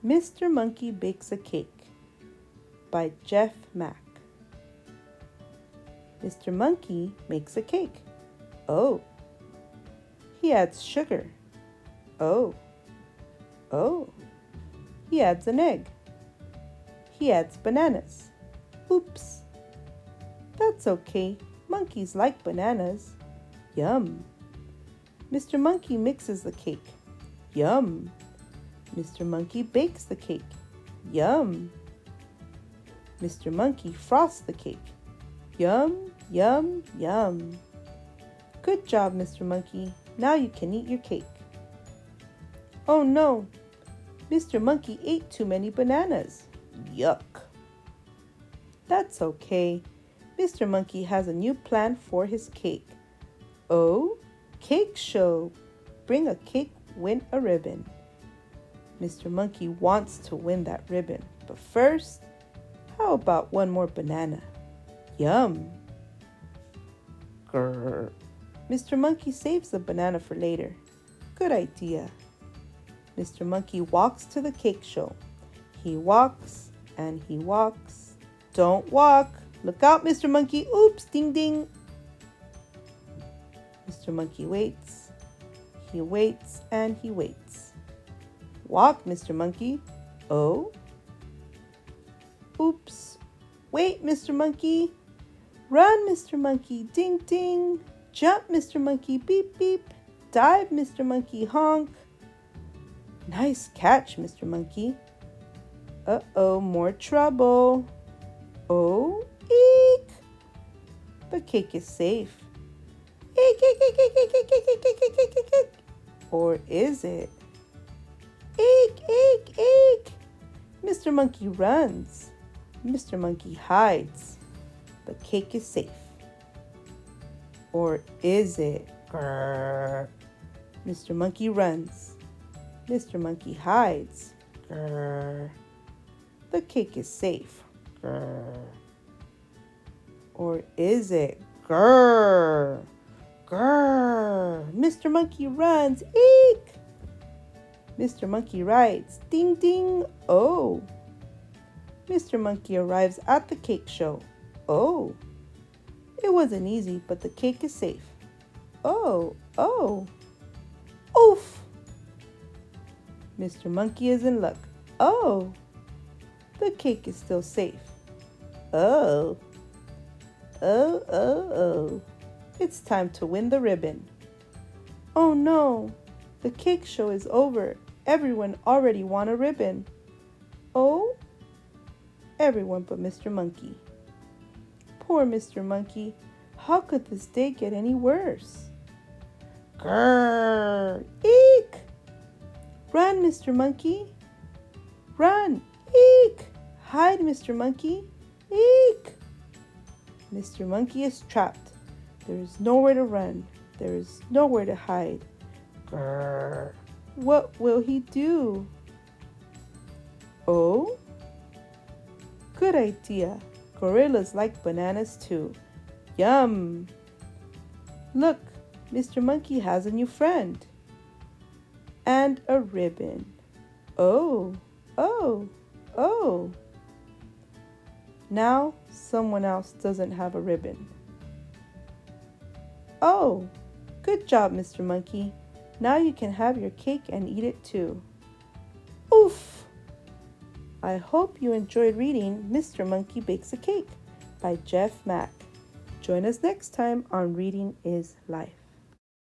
Mr. Monkey Bakes a Cake by Jeff Mack. Mr. Monkey makes a cake. Oh. He adds sugar. Oh. Oh. He adds an egg. He adds bananas. Oops. That's okay. Monkeys like bananas. Yum. Mr. Monkey mixes the cake. Yum. Mr. Monkey bakes the cake. Yum. Mr. Monkey frosts the cake. Yum, yum, yum. Good job, Mr. Monkey. Now you can eat your cake. Oh no, Mr. Monkey ate too many bananas. Yuck. That's okay. Mr. Monkey has a new plan for his cake. Oh, cake show. Bring a cake, win a ribbon. Mr. Monkey wants to win that ribbon, but first, how about one more banana? Yum. Grrr. Mr. Monkey saves the banana for later. Good idea. Mr. Monkey walks to the cake show. He walks and he walks. Don't walk. Look out, Mr. Monkey. Oops, ding ding. Mr. Monkey waits. He waits and he waits. Walk, Mr. Monkey. Oh. Oops. Wait, Mr. Monkey. Run, Mr. Monkey. Ding ding. Jump, Mr. Monkey. Beep beep. Dive, Mr. Monkey. Honk. Nice catch, Mr. Monkey. Uh-oh, more trouble. Oh, eek. The cake is safe. Eek, eek, eek, eek, eek, eek, eek, eek, eek, eek, eek, eek. Or is it? Eek, eek, eek. Mr. Monkey runs. Mr. Monkey hides. The cake is safe. Or is it? Grrr. Mr. Monkey runs. Mr. Monkey hides. Grrr. The cake is safe. Grrr. Or is it? Grrr. Grrr. Mr. Monkey runs. Eek. Mr. Monkey rides. Ding ding. Oh. Mr. Monkey arrives at the cake show. Oh. It wasn't easy, but the cake is safe. Oh. Oh. Oof. Mr. Monkey is in luck. Oh. The cake is still safe. Oh. Oh, oh, oh. It's time to win the ribbon. Oh no. The cake show is over. Everyone already won a ribbon. Oh. Everyone but Mr. Monkey. Poor Mr. Monkey. How could this day get any worse? Grrr. Eek. Run, Mr. Monkey. Run. Eek. Hide, Mr. Monkey. Eek. Mr. Monkey is trapped. There is nowhere to run. There is nowhere to hide. Grrr. What will he do? Oh? Good idea. Gorillas like bananas too. Yum. Look, Mr. Monkey has a new friend. And a ribbon. Oh, oh, oh. Now someone else doesn't have a ribbon. Oh, good job, Mr. Monkey. Now you can have your cake and eat it too. Oof! I hope you enjoyed reading Mr. Monkey Bakes a Cake by Jeff Mack. Join us next time on Reading is Life.